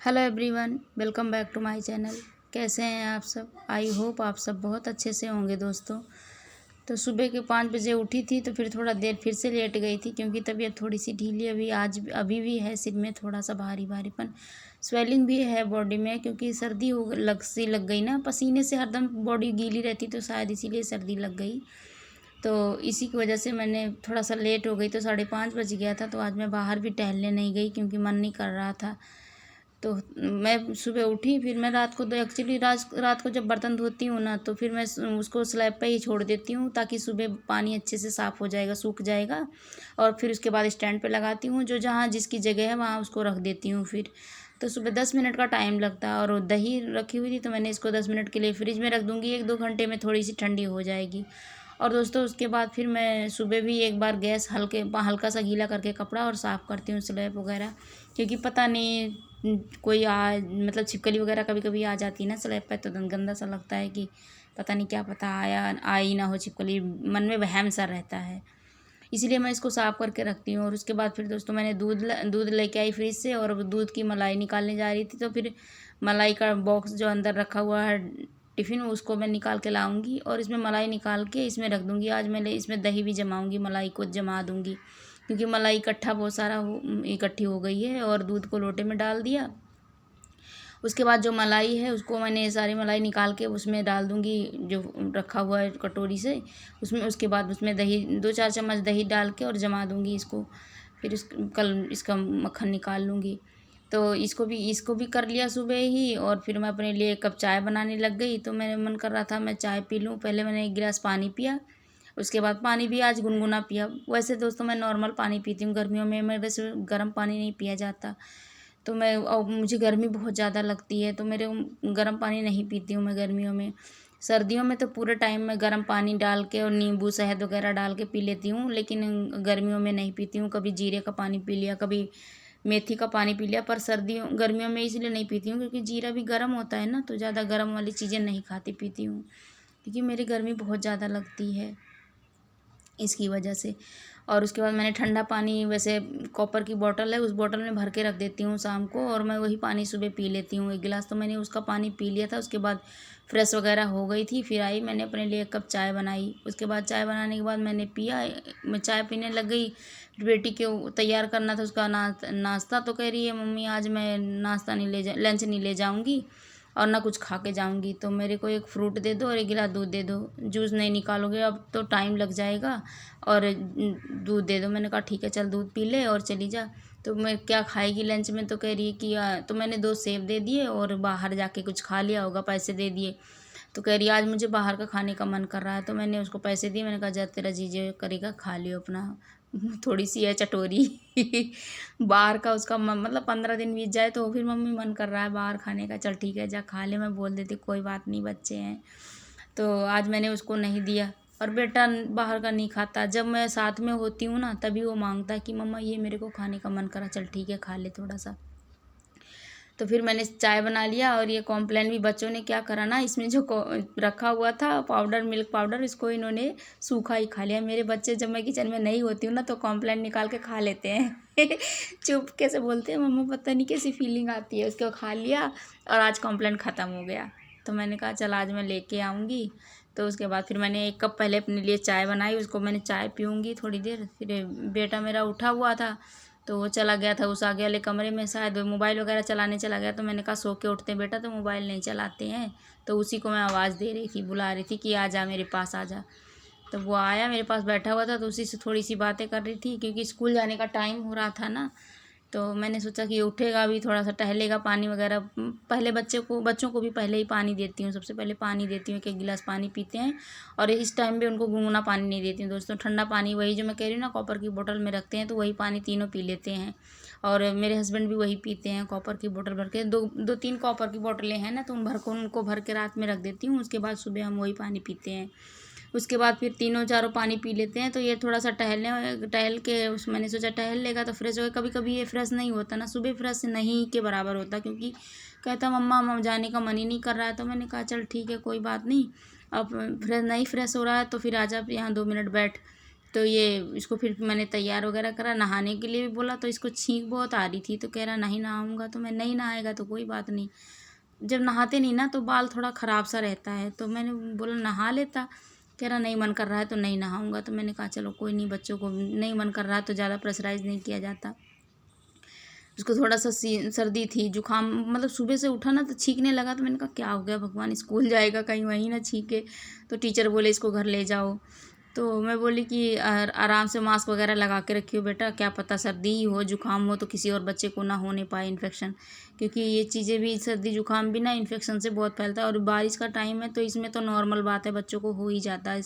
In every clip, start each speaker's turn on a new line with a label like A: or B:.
A: Hello everyone, welcome back to my channel. कैसे हैं आप सब? आई होप आप सब बहुत अच्छे से होंगे दोस्तों। तो सुबह के 5 बजे उठी थी, तो फिर थोड़ा देर फिर से लेट गई थी क्योंकि तबीयत थोड़ी सी ढीली अभी भी है। सिर में थोड़ा सा भारी भारीपन, स्वेलिंग भी है बॉडी में, क्योंकि सर्दी लग गई ना, पसीने से हरदम बॉडी गीली रहती, तो शायद इसीलिए सर्दी लग गई। तो इसी की वजह से मैंने थोड़ा सा लेट हो गई, तो 5:30 बज गया था। तो आज मैं बाहर भी टहलने नहीं गई क्योंकि मन नहीं कर रहा था। तो मैं सुबह उठी, फिर मैं रात को तो एक्चुअली रात को जब बर्तन धोती हूँ ना, तो फिर मैं उसको स्लैब पे ही छोड़ देती हूँ ताकि सुबह पानी अच्छे से साफ़ हो जाएगा, सूख जाएगा। और फिर उसके बाद स्टैंड पे लगाती हूँ, जो जहाँ जिसकी जगह है वहाँ उसको रख देती हूँ फिर। तो सुबह 10 मिनट का टाइम लगता है। और दही रखी हुई थी, तो मैंने इसको 10 मिनट के लिए फ्रिज में रख दूँगी, 1-2 घंटे में थोड़ी सी ठंडी हो जाएगी। और दोस्तों उसके बाद फिर मैं सुबह भी एक बार गैस हल्का सा गीला करके कपड़ा और साफ़ करती हूँ स्लैब वगैरह, क्योंकि पता नहीं कोई मतलब छिपकली वगैरह कभी कभी आ जाती है ना स्लैब पे, तो गंदा सा लगता है कि पता नहीं क्या पता आई ना हो छिपकली, मन में वहम सा रहता है। इसीलिए मैं इसको साफ़ करके रखती हूँ। और उसके बाद फिर दोस्तों मैंने दूध लेके आई फ्रिज से, और अब दूध की मलाई निकालने जा रही थी। तो फिर मलाई का बॉक्स जो अंदर रखा हुआ है टिफ़िन, उसको मैं निकाल के लाऊंगी और इसमें मलाई निकाल के इसमें रख दूँगी। आज मैं इसमें दही भी जमाऊँगी, मलाई को जमा दूँगी, क्योंकि मलाई इकट्ठा बहुत सारा इकट्ठी हो गई है। और दूध को लोटे में डाल दिया। उसके बाद जो मलाई है उसको मैंने सारी मलाई निकाल के उसमें डाल दूँगी, जो रखा हुआ है कटोरी से उसमें। उसके बाद उसमें दही 2-4 चम्मच दही डाल के और जमा दूँगी इसको। फिर कल इसका मक्खन निकाल लूँगी। तो इसको भी कर लिया सुबह ही। और फिर मैं अपने लिए 1 कप चाय बनाने लग गई। तो मेरा मन कर रहा था मैं चाय पी लूँ। पहले मैंने 1 गिलास पानी पिया, उसके बाद पानी भी आज गुनगुना पिया। वैसे दोस्तों मैं नॉर्मल पानी पीती हूँ, गर्मियों में मेरे से गर्म पानी नहीं पिया जाता। तो मुझे गर्मी बहुत ज़्यादा लगती है, तो मेरे गर्म पानी नहीं पीती हूँ मैं गर्मियों में। सर्दियों में तो पूरे टाइम मैं गर्म पानी डाल के और नींबू शहद वगैरह डाल के पी लेती हूँ, लेकिन गर्मियों में नहीं पीती हूँ। कभी जीरे का पानी पी लिया, कभी मेथी का पानी पी लिया। पर गर्मियों में इसलिए नहीं पीती हूँ क्योंकि जीरा भी गर्म होता है ना, तो ज़्यादा गर्म वाली चीज़ें नहीं खाती पीती हूँ, क्योंकि मेरी गर्मी बहुत ज़्यादा लगती है इसकी वजह से। और उसके बाद मैंने ठंडा पानी, वैसे कॉपर की बॉटल है, उस बॉटल में भर के रख देती हूँ शाम को, और मैं वही पानी सुबह पी लेती हूँ 1 गिलास। तो मैंने उसका पानी पी लिया था। उसके बाद फ्रेश वगैरह हो गई थी, फिर आई मैंने अपने लिए 1 कप चाय बनाई। उसके बाद चाय बनाने के बाद मैंने पिया। मैं चाय पीने लग गई। बेटी को तैयार करना था उसका नाश्ता। तो कह रही है मम्मी आज मैं लंच नहीं ले जाऊँगी और ना कुछ खा के जाऊँगी, तो मेरे को 1 फ्रूट दे दो और 1 गिलास दूध दे दो। जूस नहीं निकालोगे अब तो टाइम लग जाएगा, और दूध दे दो। मैंने कहा ठीक है चल दूध पी ले और चली जा। तो मैं क्या खाएगी लंच में, तो कह रही है कि तो मैंने 2 सेब दे दिए और बाहर जाके कुछ खा लिया होगा, पैसे दे दिए। तो कह रही है आज मुझे बाहर का खाने का मन कर रहा है। तो मैंने उसको पैसे दिए, मैंने कहा जा तेरा जी जो करेगा खा लियो अपना। थोड़ी सी है चटोरी। बाहर का उसका मतलब 15 दिन बीत जाए तो फिर मम्मी मन कर रहा है बाहर खाने का, चल ठीक है जा खा ले। मैं बोल देती कोई बात नहीं बच्चे हैं। तो आज मैंने उसको नहीं दिया। और बेटा बाहर का नहीं खाता, जब मैं साथ में होती हूँ ना तभी वो मांगता है कि मम्मा ये मेरे को खाने का मन करा, चल ठीक है खा ले थोड़ा सा। तो फिर मैंने चाय बना लिया। और ये कॉम्प्लेन भी बच्चों ने क्या करा ना, इसमें जो रखा हुआ था पाउडर, मिल्क पाउडर, इसको इन्होंने सूखा ही खा लिया। मेरे बच्चे जब मैं किचन में नहीं होती हूँ ना तो कॉम्प्लेन निकाल के खा लेते हैं। चुपके से बोलते हैं मम्मा पता नहीं कैसी फीलिंग आती है। उसको खा लिया और आज कॉम्प्लेन ख़त्म हो गया। तो मैंने कहा चल आज मैं लेके आऊँगी। तो उसके बाद फिर मैंने 1 कप पहले अपने लिए चाय बनाई, उसको मैंने चाय पीऊँगी थोड़ी देर। फिर बेटा मेरा उठा हुआ था, तो वो चला गया था उस आगे वाले कमरे में, शायद मोबाइल वगैरह चलाने चला गया। तो मैंने कहा सो के उठते बेटा तो मोबाइल नहीं चलाते हैं। तो उसी को मैं आवाज़ दे रही थी, बुला रही थी कि आ जा मेरे पास आ जा। तो वो आया मेरे पास बैठा हुआ था, तो उसी से थोड़ी सी बातें कर रही थी, क्योंकि स्कूल जाने का टाइम हो रहा था ना। तो मैंने सोचा कि उठेगा भी थोड़ा सा टहलेगा, पानी वगैरह पहले बच्चों को भी पहले ही पानी देती हूँ, सबसे पहले पानी देती हूँ। 1-1 गिलास पानी पीते हैं। और इस टाइम पे उनको गुनगुना पानी नहीं देती हूँ दोस्तों, ठंडा पानी, वही जो मैं कह रही हूँ ना कॉपर की बोतल में रखते हैं, तो वही पानी तीनों पी लेते हैं। और मेरे हस्बैंड भी वही पीते हैं, कॉपर की बोतल भर के। 2-3 कॉपर की बोतलें हैं ना, तो उनको भर के रात में रख देती हूँ। उसके बाद सुबह हम वही पानी पीते हैं। उसके बाद फिर तीनों चारों पानी पी लेते हैं। तो ये थोड़ा सा टहल के मैंने सोचा टहल लेगा तो फ्रेश होगा। कभी कभी ये फ्रेश नहीं होता ना, सुबह फ्रेश नहीं के बराबर होता, क्योंकि कहता मम्मा जाने का मन ही नहीं कर रहा है। तो मैंने कहा चल ठीक है कोई बात नहीं, अब फ्रेश हो रहा है तो फिर आजा यहाँ 2 मिनट बैठ। तो ये इसको फिर मैंने तैयार वगैरह करा, नहाने के लिए भी बोला तो इसको छींक बहुत आ रही थी, तो कह रहा नहीं नहाऊंगा। तो मैं नहीं नहाएगा तो कोई बात नहीं, जब नहाते नहीं ना तो बाल थोड़ा ख़राब सा रहता है, तो मैंने बोला नहा लेता। कह रहा नहीं मन कर रहा है तो नहीं नहाऊंगा। तो मैंने कहा चलो कोई नहीं, बच्चों को नहीं मन कर रहा है तो ज़्यादा प्रेशराइज़ नहीं किया जाता। उसको थोड़ा सा सर्दी थी, जुकाम, मतलब सुबह से उठा ना तो छींकने लगा। तो मैंने कहा क्या हो गया भगवान, स्कूल जाएगा कहीं वहीं ना छींके। तो टीचर बोले इसको घर ले जाओ। तो मैं बोली कि आराम से मास्क वगैरह लगा के रखियो बेटा, क्या पता सर्दी ही हो, जुकाम हो तो किसी और बच्चे को ना होने पाए इन्फेक्शन, क्योंकि ये चीज़ें भी, सर्दी जुकाम भी ना इन्फेक्शन से बहुत फैलता है। और बारिश का टाइम है तो इसमें तो नॉर्मल बात है, बच्चों को हो ही जाता है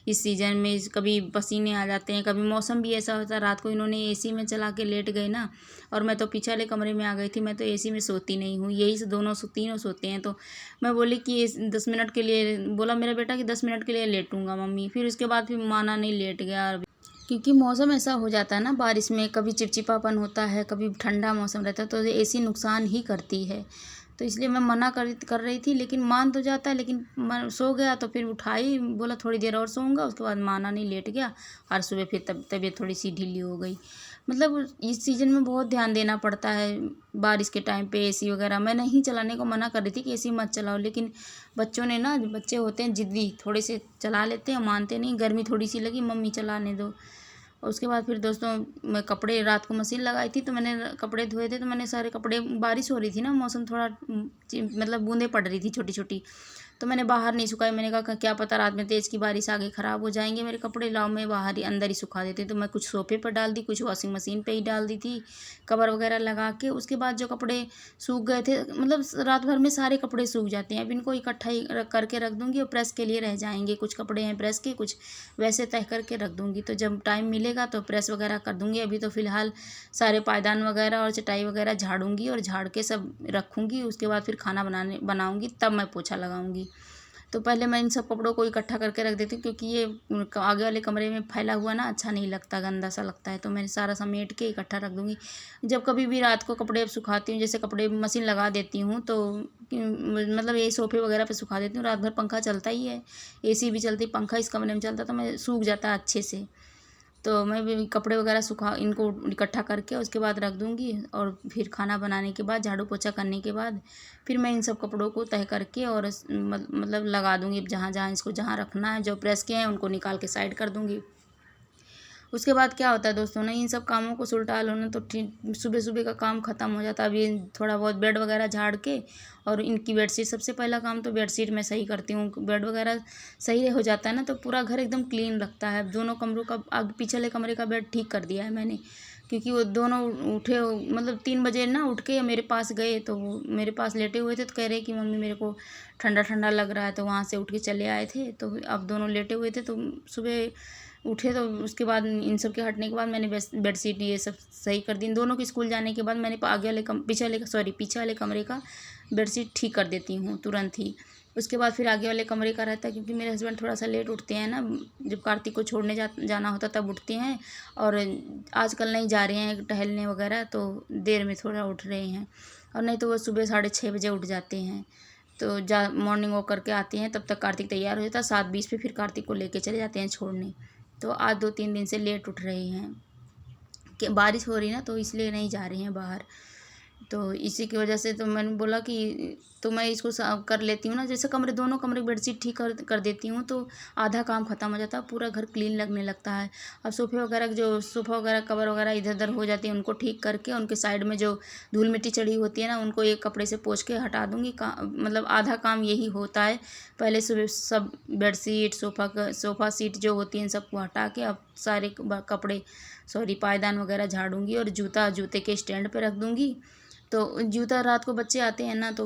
A: इस सीज़न में। कभी पसीने आ जाते हैं, कभी मौसम भी ऐसा होता है। रात को इन्होंने एसी में चला के लेट गए ना, और मैं तो पीछे वाले कमरे में आ गई थी। मैं तो एसी में सोती नहीं हूँ, यही से दोनों तीनों सोते हैं। तो मैं बोली कि 10 मिनट के लिए, बोला मेरा बेटा कि 10 मिनट के लिए लेटूंगा मम्मी। फिर उसके बाद फिर माना नहीं, लेट गया। क्योंकि मौसम ऐसा हो जाता है ना बारिश में, कभी चिपचिपापन होता है, कभी ठंडा मौसम रहता है, तो एसी नुकसान ही करती है। तो इसलिए मैं मना कर रही थी, लेकिन मान तो जाता है, लेकिन सो गया। तो फिर उठाई, बोला थोड़ी देर और सोऊंगा, उसके बाद माना नहीं, लेट गया। और सुबह फिर तबीयत थोड़ी सी ढीली हो गई। मतलब इस सीज़न में बहुत ध्यान देना पड़ता है। बारिश के टाइम पे एसी वगैरह मैं नहीं चलाने को मना कर रही थी कि एसी मत चलाओ, लेकिन बच्चों ने ना, बच्चे होते हैं ज़िद्दी, थोड़े से चला लेते हैं, मानते नहीं। गर्मी थोड़ी सी लगी, मम्मी चलाने दो। और उसके बाद फिर दोस्तों, मैं कपड़े, रात को मशीन लगाई थी तो मैंने कपड़े धोए थे। तो मैंने सारे कपड़े, बारिश हो रही थी ना, मौसम थोड़ा मतलब बूंदें पड़ रही थी छोटी छोटी, तो मैंने बाहर नहीं सुखाए। मैंने कहा क्या पता रात में तेज़ की बारिश आगे ख़राब हो जाएंगे मेरे कपड़े, लाओ मैं बाहर ही, अंदर ही सुखा देती। तो मैं कुछ सोफे पर डाल दी, कुछ वॉशिंग मशीन पे ही डाल दी थी, कवर वगैरह लगा के। उसके बाद जो कपड़े सूख गए थे, मतलब रात भर में सारे कपड़े सूख जाते हैं। अब इनको इकट्ठा ही करके रख दूँगी और प्रेस के लिए रह जाएंगे। कुछ कपड़े हैं प्रेस के, कुछ वैसे तह करके रख दूँगी। तो जब टाइम मिलेगा तो प्रेस वगैरह कर दूँगी। अभी तो फ़िलहाल सारे पायदान वगैरह और चटाई वगैरह झाड़ूंगी और झाड़ के सब रखूँगी। उसके बाद फिर खाना बनाऊँगी, तब मैं पोछा लगाऊँगी। तो पहले मैं इन सब कपड़ों को इकट्ठा करके रख देती हूँ, क्योंकि ये आगे वाले कमरे में फैला हुआ ना अच्छा नहीं लगता, गंदा सा लगता है। तो मैं सारा समेट के इकट्ठा रख दूँगी। जब कभी भी रात को कपड़े सुखाती हूँ, जैसे कपड़े मशीन लगा देती हूँ, तो मतलब ये सोफे वगैरह पे सुखा देती हूँ। रात भर पंखा चलता ही है, एसी भी चलती, पंखा इस कमरे में चलता, तो मैं सूख जाता है अच्छे से। तो मैं भी कपड़े वगैरह सुखा, इनको इकट्ठा करके उसके बाद रख दूँगी। और फिर खाना बनाने के बाद, झाड़ू पोछा करने के बाद, फिर मैं इन सब कपड़ों को तह करके और मतलब लगा दूँगी जहाँ जहाँ इसको, जहाँ रखना है। जो प्रेस के हैं उनको निकाल के साइड कर दूँगी। उसके बाद क्या होता है दोस्तों ना, इन सब कामों को सुलटा लो ना तो सुबह सुबह का काम ख़त्म हो जाता है। अभी थोड़ा बहुत बेड वगैरह झाड़ के, और इनकी बेडशीट, सबसे पहला काम तो बेडशीट मैं सही करती हूँ। बेड वगैरह सही हो जाता है ना तो पूरा घर एकदम क्लीन लगता है। दोनों कमरों का, आगे पिछले कमरे का बेड ठीक कर दिया है मैंने, क्योंकि वो दोनों उठे, मतलब 3 बजे ना उठ के मेरे पास गए। तो वो मेरे पास लेटे हुए थे, तो कह रहे कि मम्मी मेरे को ठंडा ठंडा लग रहा है। तो वहाँ से उठ के चले आए थे। तो अब दोनों लेटे हुए थे, तो सुबह उठे। तो उसके बाद इन सब के हटने के बाद मैंने बेडशीट ये सब सही कर दी। इन दोनों के स्कूल जाने के बाद मैंने आगे वाले पीछे वाले कमरे का बेडशीट ठीक कर देती हूँ तुरंत ही। उसके बाद फिर आगे वाले कमरे का रहता है, क्योंकि मेरे हस्बैंड थोड़ा सा लेट उठते हैं ना, जब कार्तिक को छोड़ने जाना होता तब उठते हैं। और आजकल नहीं जा रहे हैं टहलने वगैरह, तो देर में थोड़ा उठ रहे हैं। और नहीं तो वो सुबह 6:30 बजे उठ जाते हैं। तो मॉर्निंग वॉक करके आते हैं, तब तक कार्तिक तैयार हो जाता है। 7:20 पे फिर कार्तिक को लेके चले जाते हैं छोड़ने। तो आज 2-3 दिन से लेट उठ रहे हैं कि बारिश हो रही ना, तो इसलिए नहीं जा रहे हैं बाहर। तो इसी की वजह से तो मैंने बोला कि तो मैं इसको कर लेती हूँ ना, जैसे दोनों कमरे बेडशीट ठीक कर देती हूँ, तो आधा काम ख़त्म हो जाता है, पूरा घर क्लीन लगने लगता है। अब सोफा वगैरह कवर वगैरह इधर उधर हो जाती है, उनको ठीक करके उनके साइड में जो धूल मिट्टी चढ़ी होती है ना, उनको एक कपड़े से पोंछ के हटा दूँगी। मतलब आधा काम यही होता है। पहले सुबह सब बेडशीट, सोफ़ा सीट जो होती हैं, इन सबको हटा के अब सारे कपड़े, पायदान वगैरह झाड़ूंगी। और जूते के स्टैंड पे रख दूँगी। तो जूता, रात को बच्चे आते हैं ना, तो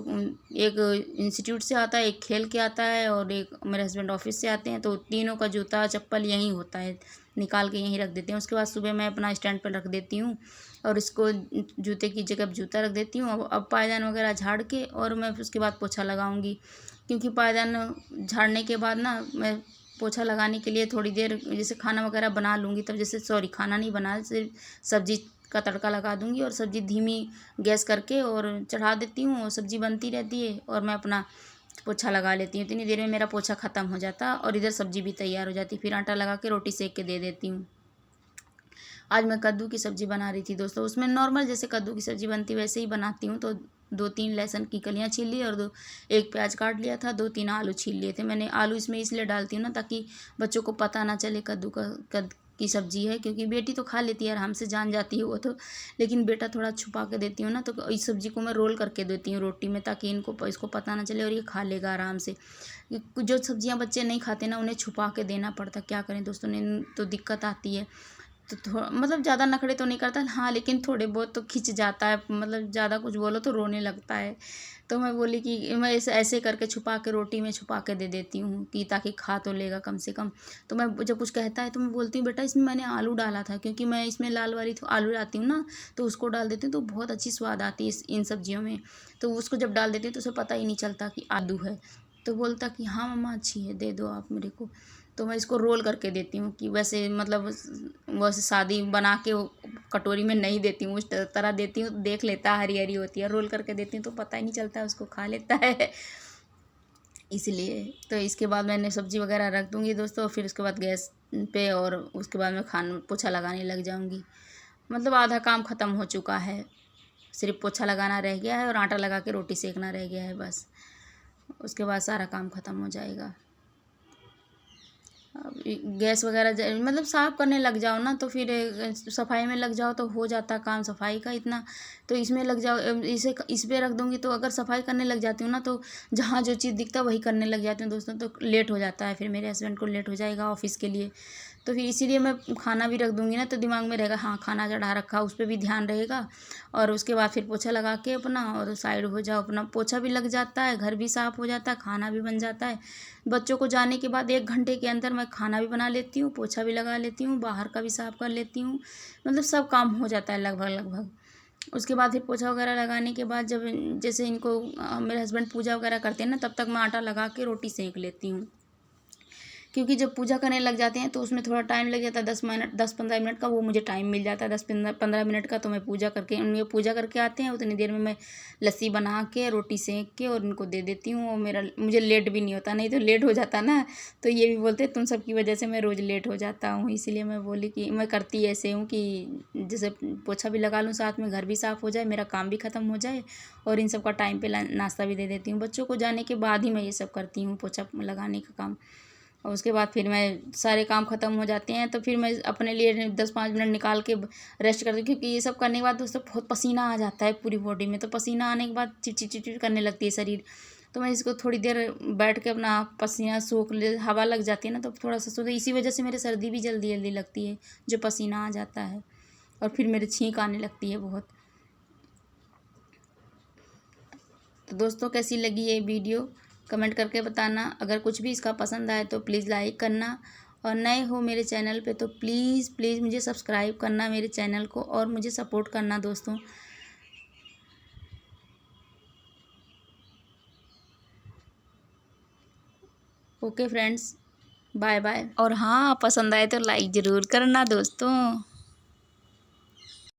A: एक इंस्टीट्यूट से आता है, एक खेल के आता है, और एक मेरे हस्बैंड ऑफिस से आते हैं। तो तीनों का जूता चप्पल यहीं होता है, निकाल के यहीं रख देते हैं। उसके बाद सुबह मैं अपना स्टैंड पर रख देती हूँ, और इसको जूते की जगह जूता रख देती हूँ। अब पायदान वगैरह झाड़ के, और मैं उसके बाद पोछा लगाऊंगी, क्योंकि पायदान झाड़ने के बाद ना मैं पोछा लगाने के लिए थोड़ी देर, जैसे खाना वगैरह बना लूँगी तब, जैसे खाना नहीं बना, सिर्फ सब्जी का तड़का लगा दूँगी, और सब्ज़ी धीमी गैस करके और चढ़ा देती हूँ, और सब्ज़ी बनती रहती है, और मैं अपना पोछा लगा लेती हूँ। इतनी देर में मेरा पोछा ख़त्म हो जाता और इधर सब्ज़ी भी तैयार हो जाती। फिर आटा लगा के रोटी सेक के दे देती हूँ। आज मैं कद्दू की सब्ज़ी बना रही थी दोस्तों। उसमें नॉर्मल जैसे कद्दू की सब्ज़ी बनती वैसे ही बनाती हूँ। तो 2-3 लहसुन की कलियाँ छील ली और 1 प्याज काट लिया था, 2-3 आलू छील लिए थे मैंने। आलू इसमें इसलिए डालती हूँ ना ताकि बच्चों को पता ना चले कद्दू की सब्ज़ी है, क्योंकि बेटी तो खा लेती है, आराम से जान जाती है वो तो, लेकिन बेटा थोड़ा छुपा के देती हूँ ना। तो इस सब्ज़ी को मैं रोल करके देती हूँ रोटी में, ताकि इसको पता ना चले और ये खा लेगा आराम से। जो सब्ज़ियाँ बच्चे नहीं खाते ना उन्हें छुपा के देना पड़ता, क्या करें दोस्तों, ने तो दिक्कत आती है। तो थोड़ा मतलब ज़्यादा नखरे तो नहीं करता हाँ, लेकिन थोड़े बहुत तो खिंच जाता है, मतलब ज़्यादा कुछ बोलो तो रोने लगता है। तो मैं बोली कि मैं ऐसे ऐसे करके छुपा के रोटी में छुपा के दे देती हूँ कि ताकि खा तो लेगा कम से कम। तो मैं जब कुछ कहता है तो मैं बोलती हूँ बेटा इसमें मैंने आलू डाला था, क्योंकि मैं इसमें लाल वाली तो आलू डालती हूँ ना, तो उसको डाल देती हूँ तो बहुत अच्छी स्वाद आती है इन सब्जियों में। तो उसको जब डाल देती हूँ तो उसे पता ही नहीं चलता कि आलू है। तो बोलता कि हाँ मम्मा अच्छी है, दे दो आप मेरे को। तो मैं इसको रोल करके देती हूँ कि वैसे मतलब वैसे शादी बना के वो कटोरी में नहीं देती हूँ, उस तरह देती हूँ। देख लेता है हरी हरी होती है, रोल करके देती हूँ तो पता ही नहीं चलता है, उसको खा लेता है इसलिए। तो इसके बाद मैंने सब्ज़ी वगैरह रख दूँगी दोस्तों, फिर उसके बाद गैस पे, और उसके बाद मैं पोछा लगाने लग जाऊँगी। मतलब आधा काम ख़त्म हो चुका है, सिर्फ पोछा लगाना रह गया है और आटा लगा के रोटी सेकना रह गया है बस। उसके बाद सारा काम ख़त्म हो जाएगा। गैस वगैरह मतलब साफ़ करने लग जाओ ना तो फिर सफाई में लग जाओ तो हो जाता काम सफाई का इतना। तो इसमें लग जाओ, इस पे रख दूँगी तो अगर सफाई करने लग जाती हूँ ना तो जहाँ जो चीज़ दिखता है वही करने लग जाती हूँ दोस्तों। तो लेट हो जाता है, फिर मेरे हस्बैंड को लेट हो जाएगा ऑफ़िस के लिए। तो फिर इसीलिए मैं खाना भी रख दूँगी ना तो दिमाग में रहेगा हाँ खाना चढ़ा रखा, उस पर भी ध्यान रहेगा। और उसके बाद फिर पोछा लगा के अपना और साइड हो जाओ, अपना पोछा भी लग जाता है, घर भी साफ़ हो जाता है, खाना भी बन जाता है। बच्चों को जाने के बाद 1 घंटे के अंदर मैं खाना भी बना लेती हूँ, पोछा भी लगा लेती हूँ, बाहर का भी साफ़ कर लेती हूँ। मतलब सब काम हो जाता है लगभग लगभग। उसके बाद फिर पोछा वगैरह लगाने के बाद जब जैसे इनको मेरे हस्बैंड पूजा वगैरह करते हैं ना, तब तक मैं आटा लगा के रोटी सेंक लेती हूँ। क्योंकि जब पूजा करने लग जाते हैं तो उसमें थोड़ा टाइम लग जाता है, 10-15 मिनट का वो मुझे टाइम मिल जाता है, 10-15 मिनट का। तो मैं पूजा करके आते हैं, उतनी देर में मैं लस्सी बना के रोटी सेंक के और उनको दे देती हूँ। और मुझे लेट भी नहीं होता, नहीं तो लेट हो जाता ना तो ये भी बोलते तुम सबकी वजह से मैं रोज़ लेट हो जाता हूँ। इसीलिए मैं बोली कि मैं करती ऐसे हूँ कि जैसे पोछा भी लगा लूँ, साथ में घर भी साफ़ हो जाए, मेरा काम भी ख़त्म हो जाए और इन सब का टाइम पे नाश्ता भी दे देती हूँ। बच्चों को जाने के बाद ही मैं ये सब करती हूँ, पोछा लगाने का काम। और उसके बाद फिर मैं सारे काम ख़त्म हो जाते हैं तो फिर मैं अपने लिए 10-5 मिनट निकाल के रेस्ट करती हूँ, क्योंकि ये सब करने के बाद दोस्तों बहुत पसीना आ जाता है पूरी बॉडी में। तो पसीना आने के बाद चिड़चिड़ करने लगती है शरीर। तो मैं इसको थोड़ी देर बैठ के अपना पसीना सोख ले, हवा लग जाती है ना तो थोड़ा सा सो, इसी वजह से मेरे सर्दी भी जल्दी जल्दी लगती है, जो पसीना आ जाता है और फिर मेरे छींक आने लगती है बहुत। तो दोस्तों कैसी लगी ये वीडियो कमेंट करके बताना। अगर कुछ भी इसका पसंद आए तो प्लीज़ लाइक करना, और नए हो मेरे चैनल पे तो प्लीज़ प्लीज़ मुझे सब्सक्राइब करना मेरे चैनल को, और मुझे सपोर्ट करना दोस्तों। Okay friends, bye bye. और हाँ पसंद आए तो लाइक ज़रूर करना दोस्तों।